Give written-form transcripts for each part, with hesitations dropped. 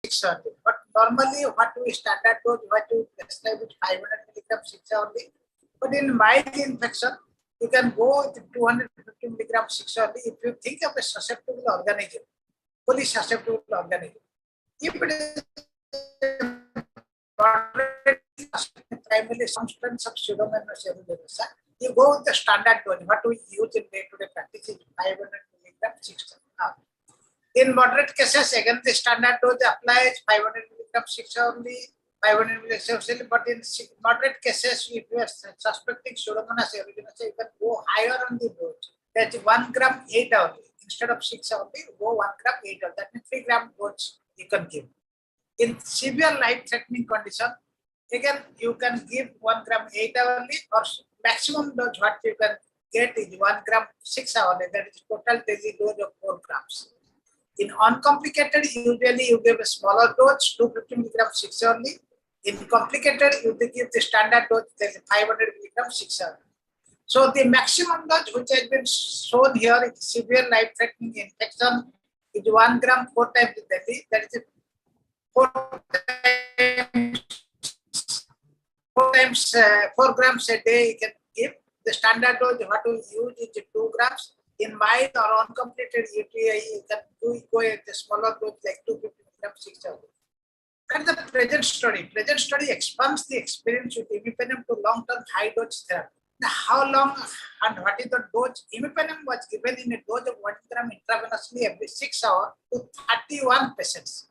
6 only. But normally, what we standard dose, what we prescribe is 500 milligram 6 only. But in mild infection, you can go with 250 milligram 6 only if you think of a susceptible organism, fully susceptible organism. If it is primarily some strains of Pseudomonas aeruginosa, you go with the standard dose. What we use in day-to-day practice is 500 milligram 6 hours. In moderate cases, again the standard dose applies 500 milligram 6 only, 500 milligram only. But in moderate cases, if you are suspecting Pseudomonas aeruginosa, you can go higher on the dose. That's 1 gram 8 only. Instead of 6 only, go 1 gram 8 only. That means 3 gram dose you can give. In severe life-threatening condition, again you can give 1 gram 8 only, or maximum dose what you can get is 1 gram 6 only. That is total daily dose of 4 grams. In uncomplicated, usually you give a smaller dose, 250 milligram 6 only. In complicated, you give the standard dose, that is 500 milligram 6 only. So the maximum dose which has been shown here in severe life-threatening infection is 1 gram 4 times daily. That is 4 grams a day you can give. The standard dose what we use is 2 grams. In mild or uncompleted UTI, you can go at the smaller dose like 250 milligrams 6 only. And the present study expands the experience with Imipenem to long-term high-dose therapy. Now, how long and what is the dose? Imipenem was given in a dose of 1 gram intravenously every 6 hours to 31 patients.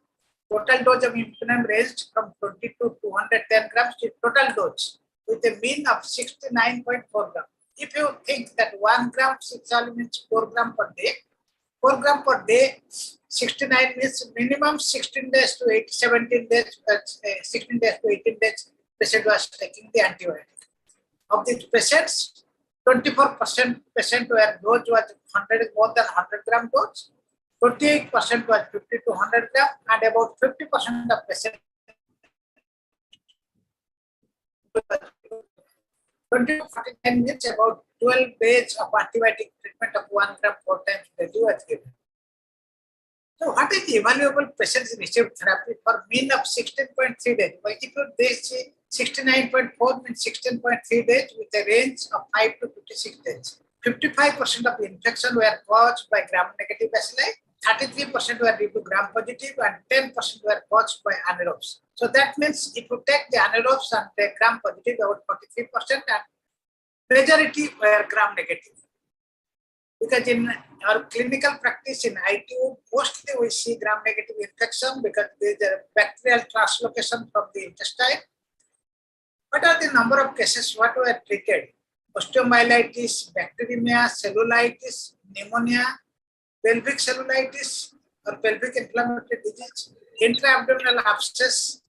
Total dose of Imipenem ranged from 20 to 210 grams to total dose with a mean of 69.4 grams. If you think that 1 gram 6 only means 4 grams per day, 4 grams per day, 69 means minimum 16 days to 17 days, 16 days to 18 days, patient was taking the antibiotic. Of these patients, 24% patient were dose was 100 more than 100 gram dose, 28% was 50 to 100 gram, and about 50% of patients 20 to 49 minutes, about 12 days of antibiotic treatment of 1 gram 4 times daily was given. So, what is the evaluable patients received therapy for mean of 16.3 days? But if they say 69.4 means 16.3 days with a range of 5 to 56 days. 55% of infection were caused by gram-negative bacilli, 33% were due to gram-positive, and 10% were caused by anaerobes. So that means if you take the anaerobes and the gram-positive, about 43%, and majority were gram-negative. Because in our clinical practice in ITU, mostly we see gram-negative infection because there is a bacterial translocation from the intestine. What are the number of cases what were treated? Osteomyelitis, bacteremia, cellulitis, pneumonia, pelvic cellulitis or pelvic inflammatory disease, intra-abdominal abscess.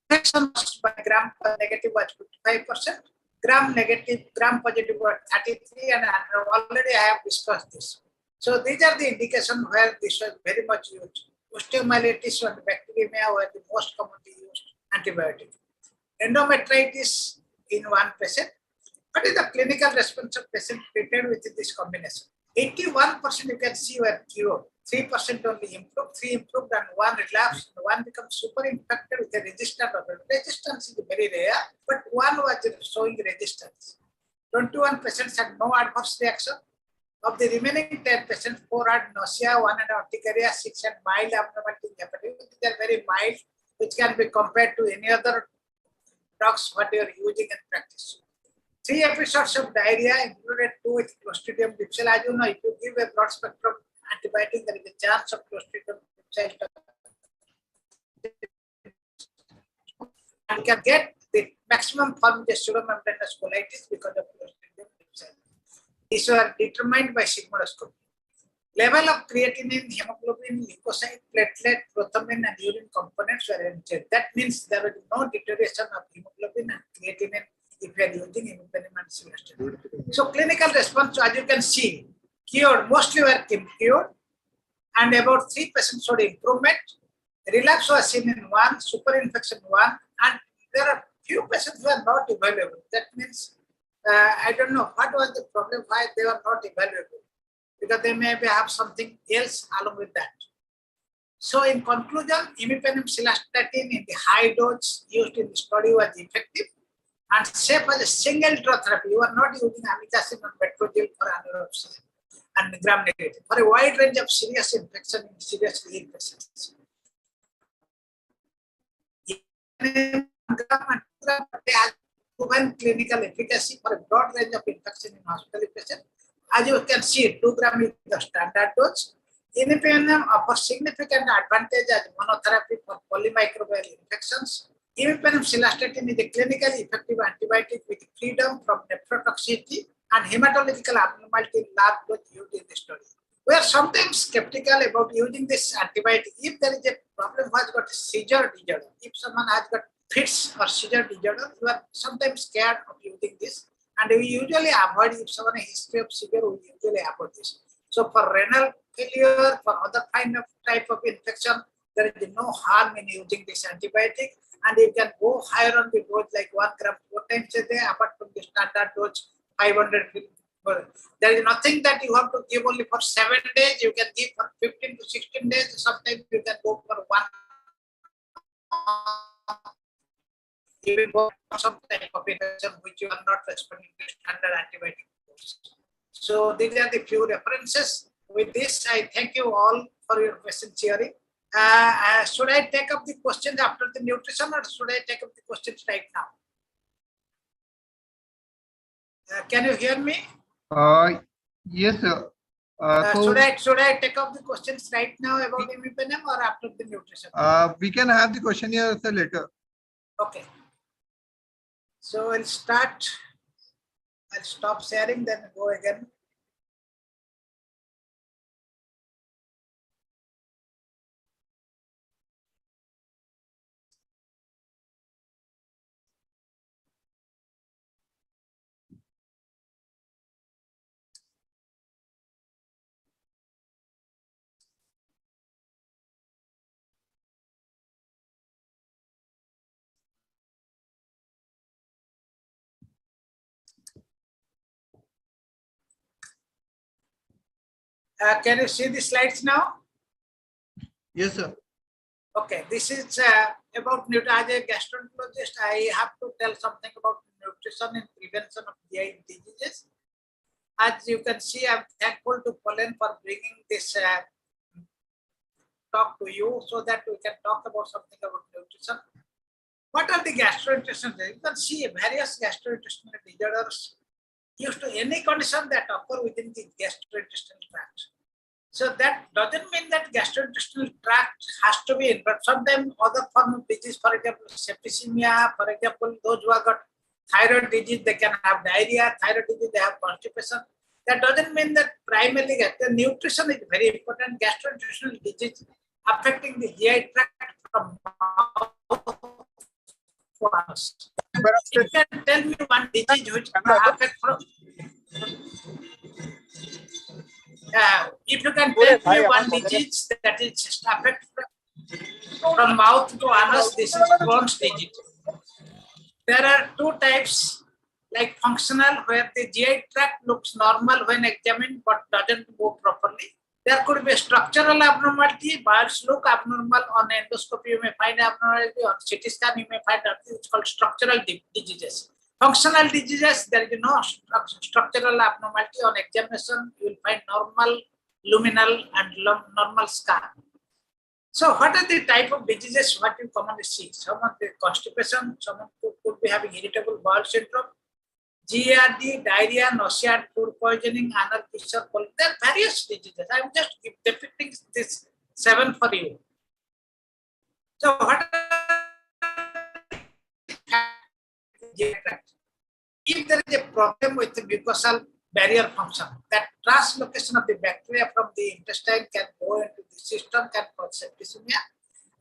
Infection by gram-negative was 55%. Gram-negative, gram-positive were 33%, and already I have discussed this. So these are the indications where this was very much used. Osteomyelitis and bacteremia were the most commonly used antibiotics. Endometritis in one patient. What is the clinical response of patient treated with this combination? 81% you can see were cured. 3% only improved, 3 improved, and 1 relapsed, and 1 becomes super infected with a resistant organ. Resistance is very rare, but 1 was showing resistance. 21 patients had no adverse reaction. Of the remaining 10 patients, 4 had nausea, 1 had urticaria, 6 had mild abnormality in hepatitis. They are very mild, which can be compared to any other drugs what you are using in practice. 3 episodes of diarrhea included 2 with Clostridium difficile. As you know, if you give a broad spectrum antibiotic, there is a chance of Clostridium difficile. And you can get the maximum form of pseudomembranous colitis because of Clostridium difficile. These were determined by sigmoidoscopy. Level of creatinine, hemoglobin, leukocyte, platelet, prothrombin, and urine components were entered. That means there was no deterioration of hemoglobin and creatinine if you are using Imipenem and simvastatin. So clinical response, as you can see, cured, mostly were cured, and about 3 patients showed improvement. Relapse was seen in 1, superinfection 1, and there are few patients who are not evaluable. That means I don't know what was the problem, why they were not evaluable. because they may have something else along with that. So in conclusion, imipenem cilastatin in the high dose used in the study was effective and safe as a single drug therapy. You are not using amikacin and metrogyl for anorexia and gram-negative for a wide range of serious infection in seriously ill patients. They have proven clinical efficacy for a broad range of infection in hospital patients. As you can see, 2 grams is the standard dose. Imipenem offers significant advantage as monotherapy for polymicrobial infections. Imipenem cilastatin is a clinically effective antibiotic with freedom from nephrotoxicity and hematological abnormality in large dose used in the study. We are sometimes skeptical about using this antibiotic if there is a problem who has got a seizure disorder. If someone has got fits or seizure disorder, we are sometimes scared of using this, and we usually avoid. If someone has a history of seizure, we usually avoid this. So for renal failure, for other type of infection, there is no harm in using this antibiotic, and you can go higher on the dose like 1 gram 4 times a day apart from the standard dose 500 milligrams. There is nothing that you have to give only for 7 days. You can give for 15 to 16 days. Sometimes you can go for 1 even for some type of infection which you are not responding to standard antibiotic dose. So these are the few references. With this, I thank you all for your question sharing. Should I take up the questions after the nutrition, or should I take up the questions right now? Can you hear me? Yes, sir. Should I take up the questions right now about imipenem or after the nutrition? We can have the question here later. Okay. So I'll start. I'll stop sharing, then go again. Can you see the slides now? Yes, sir. Okay, this is about nutrition. As a gastroenterologist, I have to tell something about nutrition and prevention of GI diseases. As you can see, I'm thankful to Colin for bringing this talk to you so that we can talk about something about nutrition. What are the gastrointestinal disorders? You can see various gastrointestinal disorders used to any condition that occur within the gastrointestinal tract. So that doesn't mean that gastrointestinal tract has to be in, but sometimes other form of disease, for example, septicemia, for example, those who have got thyroid disease, they can have diarrhea, thyroid disease, they have constipation. That doesn't mean that primarily the nutrition is very important. Gastrointestinal disease affecting the GI tract from mouth to anus. You can tell me one disease which affects from. If you can tell me one disease that is affected from mouth to anus, this is Crohn's disease. There are two types, like functional, where the GI tract looks normal when examined but doesn't move properly. There could be structural abnormality, bowels look abnormal. On endoscopy, you may find abnormality. On CT scan, you may find it's called structural diseases. Functional diseases, there is no structural abnormality. On examination, you will find normal luminal and normal scan. So what are the type of diseases what you commonly see? Some of the constipation, someone could be having irritable bowel syndrome, GERD, diarrhea, nausea, and food poisoning, anal fissure, there are various diseases. I'm just depicting this 7 for you. So what if there is a problem with the mucosal barrier function, that translocation of the bacteria from the intestine can go into the system, can cause septicemia.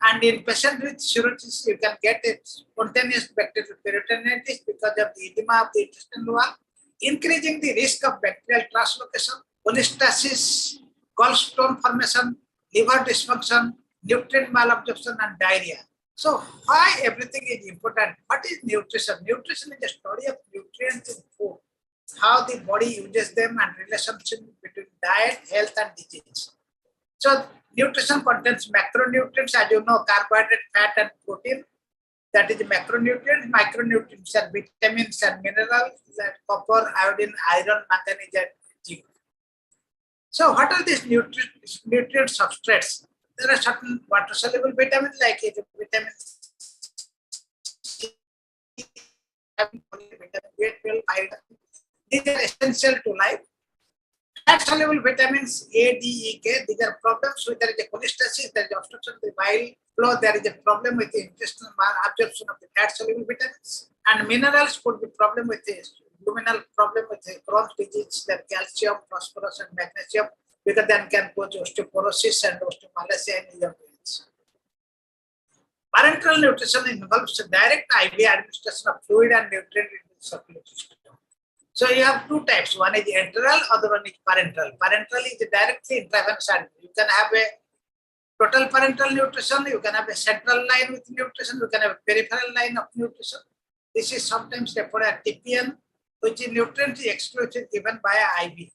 And in patients with cirrhosis, you can get a spontaneous bacterial peritonitis because of the edema of the intestinal wall, increasing the risk of bacterial translocation, cholestasis, gallstone formation, liver dysfunction, nutrient malabsorption, and diarrhea. So why everything is important? What is nutrition? Nutrition is the study of nutrients in food. how the body uses them and relationship between diet, health, and disease. So nutrition contains macronutrients, as you know, carbohydrate, fat, and protein. That is macronutrients. Micronutrients are vitamins and minerals, like copper, iodine, iron, manganese, and zinc. So what are these nutrient substrates? There are certain water-soluble vitamins like vitamin C, vitamin B12, iron. These are essential to life. Fat-soluble vitamins A, D, E, K. These are problems with there is a cholestasis, there is obstruction of the bile flow, there is a problem with the intestinal absorption of the fat-soluble vitamins. And minerals could be problem with the luminal problem with the Crohn's disease, that calcium, phosphorus, and magnesium, because then can cause osteoporosis and osteomalacia in young age. Parenteral nutrition involves direct IV administration of fluid and nutrient in the circulatory system. So you have two types. One is enteral, other one is parenteral. Parenteral is directly intravenous. You can have a total parenteral nutrition, you can have a central line with nutrition, you can have a peripheral line of nutrition. This is sometimes referred as TPN, which is nutrient exclusively given by IV.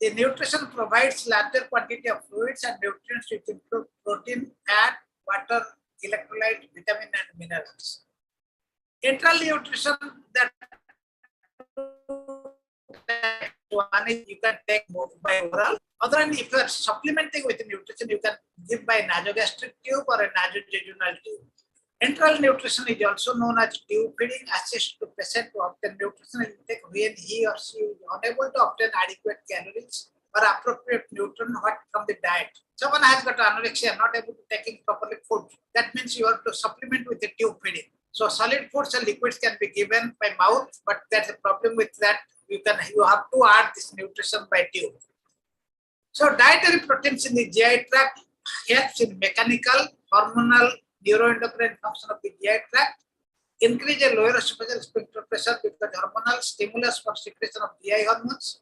The nutrition provides larger quantity of fluids and nutrients which include protein, fat, water, electrolyte, vitamin, and minerals. Enteral nutrition, that one is you can take more by oral. Other than if you are supplementing with nutrition, you can give by nasogastric tube or a nasojejunal tube. Enteral nutrition is also known as tube feeding, assists to patient to obtain nutritional intake when he or she is unable to obtain adequate calories or appropriate nutrient from the diet. Someone has got anorexia, not able to taking properly food. That means you have to supplement with the tube feeding. So solid foods and liquids can be given by mouth, but there's a problem with that. You have to add this nutrition by tube. So dietary proteins in the GI tract helps in mechanical, hormonal, neuroendocrine function of the GI tract, increase a lower esophageal sphincter pressure because hormonal stimulus for secretion of GI hormones,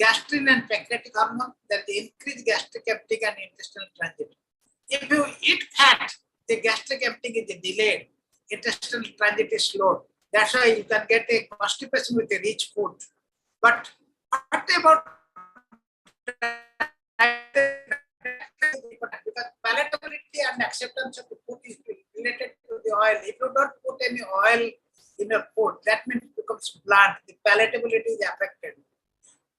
gastrin and pancreatic hormone, that increase gastric emptying and intestinal transit. If you eat fat, the gastric emptying is delayed, intestinal transit is slowed. That's why you can get a constipation with a rich food. But what about because palatability and acceptance of the food is related to the oil. If you don't put any oil in your food, that means it becomes bland. The palatability is affected.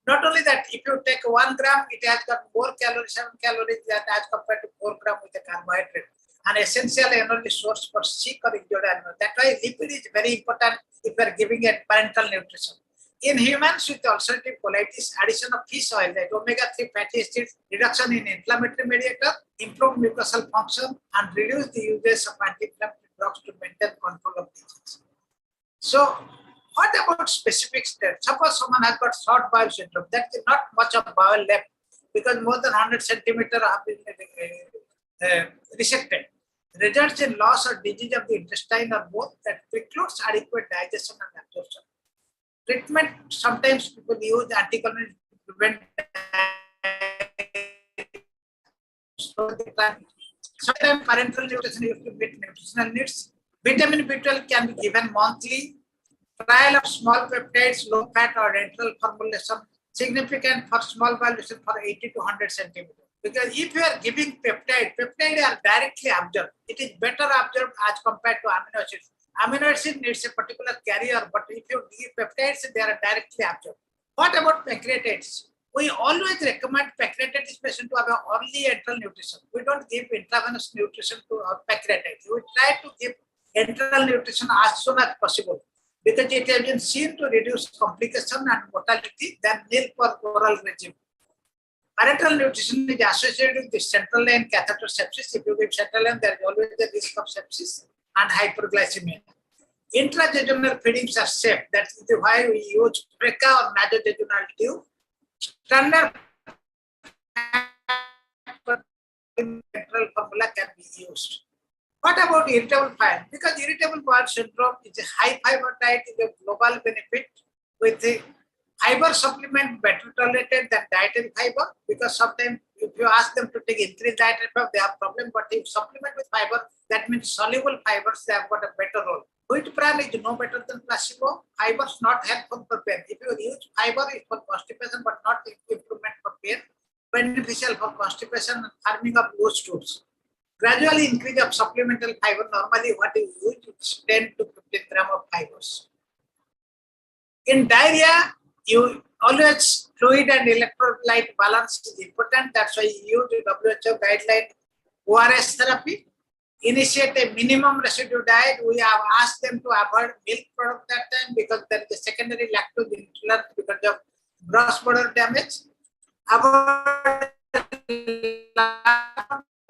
Not only that, if you take 1 gram, it has got more calories, 7 calories as compared to 4 gram with a carbohydrate. An essential energy source for sick or injured animals. That's why lipid is very important if you are giving a parenteral nutrition. In humans with ulcerative colitis, addition of fish oil, like omega-3 fatty acids, reduction in inflammatory mediator, improve mucosal function, and reduce the usage of anti-inflammatory drugs to maintain control of disease. So, what about specific steps? Suppose someone has got short bowel syndrome, that is not much of bowel left because more than 100 centimeters have been resected. Results in loss or disease of the intestine or both that precludes adequate digestion and absorption. Treatment, sometimes people use anticoagulants to prevent. Sometimes parenteral nutrition used to meet nutritional needs. Vitamin B12 can be given monthly. Trial of small peptides, low fat or enteral formulation, significant for small valuation for 80 to 100 centimeters. Because if you are giving peptides are directly absorbed. It is better absorbed as compared to amino acids. Amino acid needs a particular carrier, but if you give peptides, they are directly absorbed. What about pancreatitis? We always recommend pancreatitis patient to have an early enteral nutrition. We don't give intravenous nutrition to our pancreatitis. We try to give enteral nutrition as soon as possible because it has been seen to reduce complication and mortality than nil for oral regime. Parenteral nutrition is associated with the central line catheter sepsis. If you give central line, there is always the risk of sepsis and hyperglycemia. Intrajejunal feedings are safe. That's why we use PRECA or nasojejunal tube. Standard enteral formula can be used. What about irritable bowel? Because irritable bowel syndrome is a high fiber diet is a global benefit with the fiber supplement better tolerated than dietary fiber because sometimes if you ask them to take increased dietary fiber, they have problem. But if supplement with fiber, that means soluble fibers, they have got a better role. Wheat bran is no better than placebo. Fibers not helpful for pain. If you use fiber, it's for constipation, but not improvement for pain. Beneficial for constipation and firming of loose stools. Gradually increase of supplemental fiber. Normally, what you use is 10 to 15 grams of fibers. In diarrhea, you always fluid and electrolyte balance is important. That's why you use WHO guideline ORS therapy. Initiate a minimum residue diet. We have asked them to avoid milk product that time because there is a secondary lactose intolerance because of gross border damage. Avoid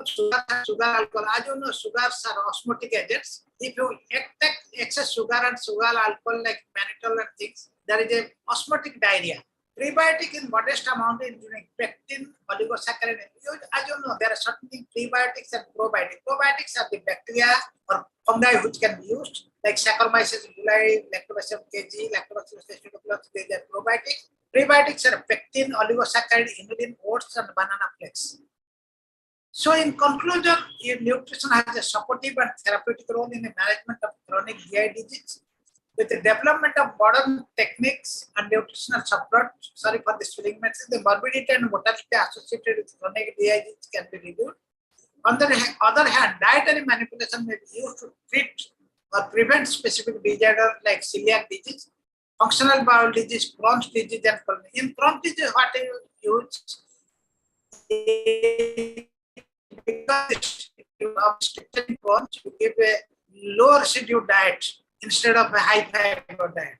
sugar, alcohol. As you know, sugars are osmotic agents. If you take excess sugar and sugar, alcohol like mannitol and things, there is a osmotic diarrhea. Prebiotic in modest amount including pectin, oligosaccharide. As you know, there are certain prebiotics and probiotics. Probiotics are the bacteria or fungi which can be used, like Saccharomyces boulardii, Lactobacillus kg, Lactobacillus acidophilus. They are probiotics. Prebiotics are pectin, oligosaccharide, inulin, oats, and banana flakes. So, in conclusion, nutrition has a supportive and therapeutic role in the management of chronic GI disease. With the development of modern techniques and nutritional support, sorry for the spelling mistake, the morbidity and mortality associated with chronic GI disease can be reduced. On the other hand, dietary manipulation may be used to treat or prevent specific disorders like celiac disease, functional bowel disease, Crohn's disease, and chronic. In Crohn's disease, what you use? Because of Crohn's, you give a low residue diet instead of a high fiber diet.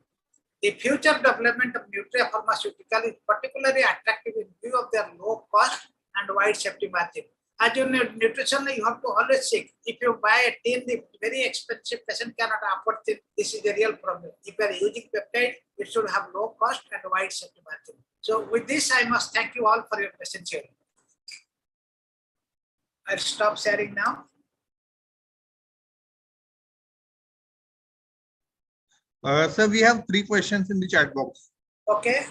The future development of nutrapharmaceutical is particularly attractive in view of their low cost and wide safety margin. As you know, nutrition, you have to always seek. If you buy a tin, it's very expensive, patient cannot afford it. This is a real problem. If you are using peptide, it should have low cost and wide safety margin. So with this, I must thank you all for your patience here. I'll stop sharing now. Sir, we have 3 questions in the chat box. Okay.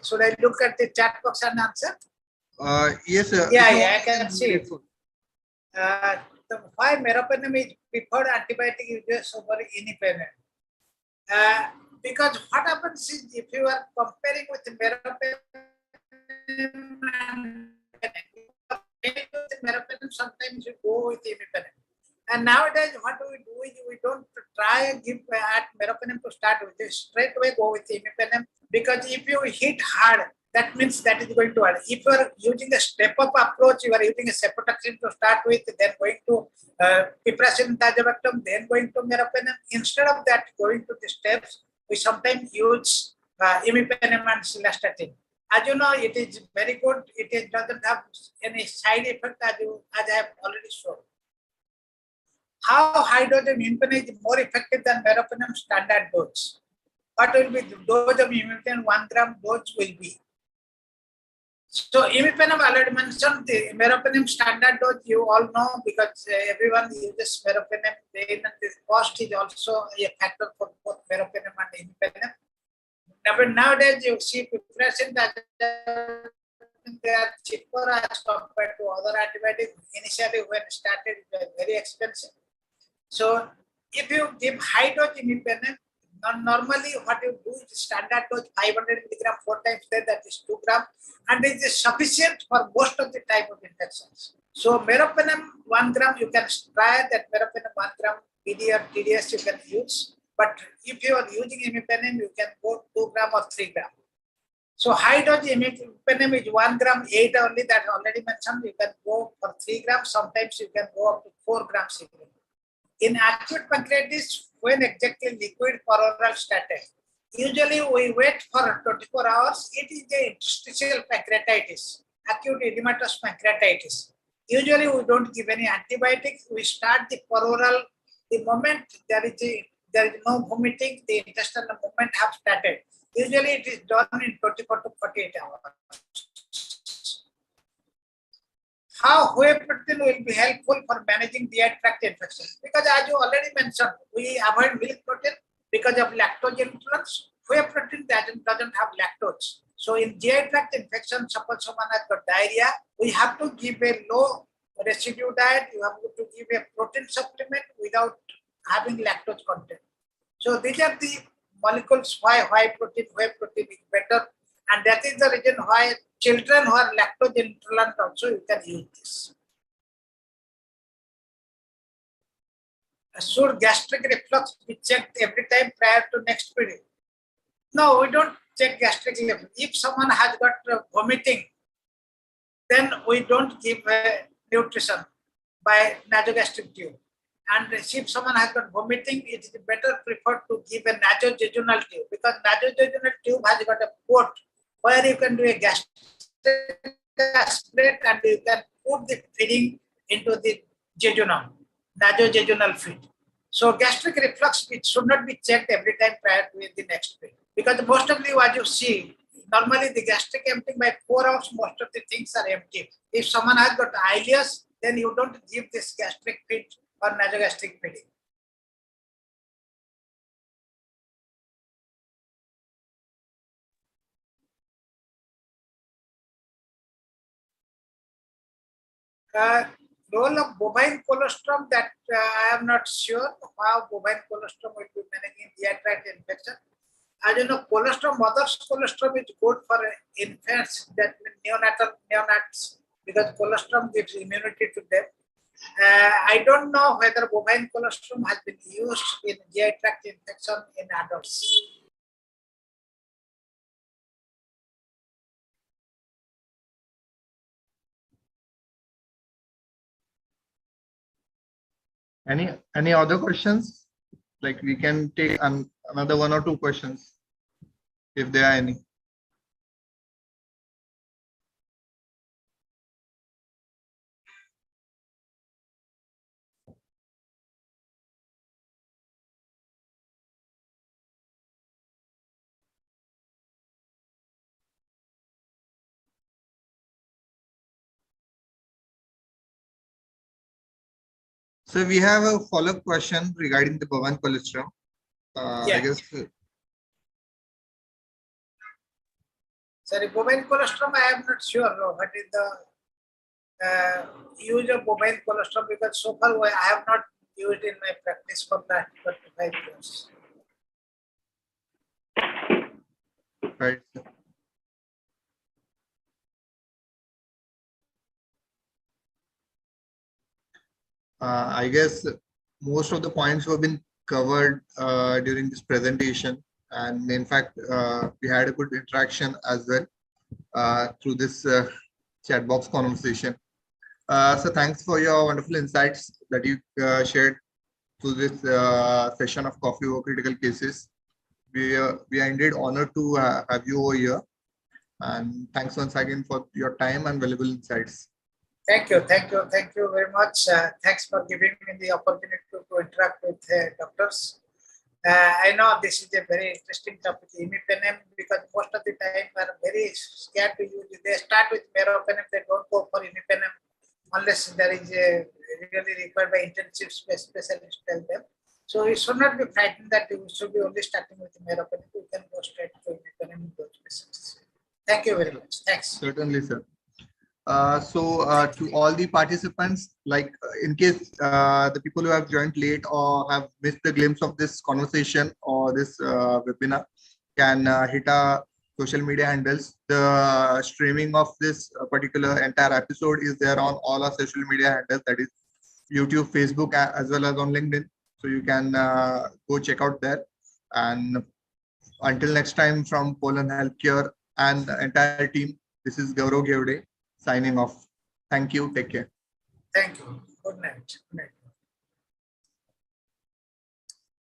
Should I look at the chat box and answer? Yes, sir. Yeah, I can see it. Why Meropenem is preferred antibiotic use over Imipenem? Because what happens is if you are comparing with Meropenem and Meropenem, sometimes you go with Imipenem. And nowadays, what do is we don't try and give at Meropenem to start with. You straight away go with Imipenem because if you hit hard, that means that is going to hard. If you are using a step-up approach, you are using a cefotaxime to start with, then going to piperacillin tazobactam, then going to Meropenem. Instead of that, going to the steps, we sometimes use Imipenem and cilastatin. As you know, it is very good. It doesn't have any side effect as I have already shown. How high dose of Imipenem is more effective than Meropenem standard dose? What will be the dose of Imipenem? 1 gram dose will be. So Imipenem already mentioned. The Meropenem standard dose you all know because everyone uses Meropenem. Then the cost is also a factor for both Meropenem and Imipenem. Nowadays you see piperacillin they are cheaper as compared to other antibiotics. Initially when started, it was very expensive. So if you give high dose Imipenem, normally what you do is standard dose 500 milligram 4 times a day, that is 2 grams, and it is sufficient for most of the type of infections. So Meropenem 1 gram you can try that. Meropenem 1 gram PD or TDS you can use, but if you are using Imipenem you can go 2 gram or 3 gram. So high dose Imipenem is 1 gram 8 only, that already mentioned. You can go for 3 grams. Sometimes you can go up to 4 grams. In acute pancreatitis, when exactly liquid for oral statin, usually we wait for 24 hours. It is the interstitial pancreatitis, acute edematous pancreatitis. Usually we don't give any antibiotics. We start the peroral the moment there is no vomiting, the intestinal movement have started. Usually it is done in 24 to 48 hours. How whey protein will be helpful for managing GI tract infection? Because as you already mentioned, we avoid milk protein because of lactose intolerance. Whey protein doesn't have lactose. So in GI tract infection, suppose someone has got diarrhea, we have to give a low residue diet, you have to give a protein supplement without having lactose content. So these are the molecules why whey protein is better, and that is the reason why children who are lactose intolerant also you can use this. Should gastric reflux be checked every time prior to next feeding? No, we don't check gastric reflux. If someone has got vomiting, then we don't give nutrition by nasogastric tube. And if someone has got vomiting, it is better preferred to give a nasojejunal tube, because nasojejunal tube has got a port where you can do a gastric aspirate and you can put the feeding into the jejunum, nasojejunal feed. So gastric reflux, it should not be checked every time prior to the next feed, because most of the what you see, normally the gastric emptying by 4 hours, most of the things are empty. If someone has got ileus, then you don't give this gastric feed or nasogastric feeding. Role of bovine colostrum, that I am not sure how bovine colostrum will be managing dietary infection. As you know, colostrum, mother's colostrum is good for infants, that neonates, because colostrum gives immunity to them. I don't know whether bovine colostrum has been used in GI tract infection in adults. Any other questions? Like we can take another 1 or 2 questions if there are any. So we have a follow-up question regarding the bovine colostrum. I guess. Sorry, bovine colostrum, I am not sure what is the use of bovine colostrum, because so far I have not used in my practice for that 45 years. Right. I guess most of the points have been covered during this presentation, and in fact, we had a good interaction as well through this chat box conversation. So thanks for your wonderful insights that you shared through this session of Coffee Over Critical Cases. We are indeed honored to have you over here, and thanks once again for your time and valuable insights. Thank you very much. Thanks for giving me the opportunity to interact with doctors. I know this is a very interesting topic, Imipenem, because most of the time we are very scared to use it. They start with Meropenem, they don't go for Imipenem unless there is a really required by intensive specialist tell them. So we should not be frightened that we should be only starting with Meropenem. We can go straight to Imipenem in those cases. Thank you very much. Thanks. Certainly, sir. To all the participants, like in case the people who have joined late or have missed the glimpse of this conversation or this webinar, can hit our social media handles. The streaming of this particular entire episode is there on all our social media handles, that is YouTube, Facebook, as well as on LinkedIn. So you can go check out there. And until next time, from Poland Healthcare and the entire team, this is Gaurav Gevde signing off. Thank you. Take care. Thank you. Good night. Good night.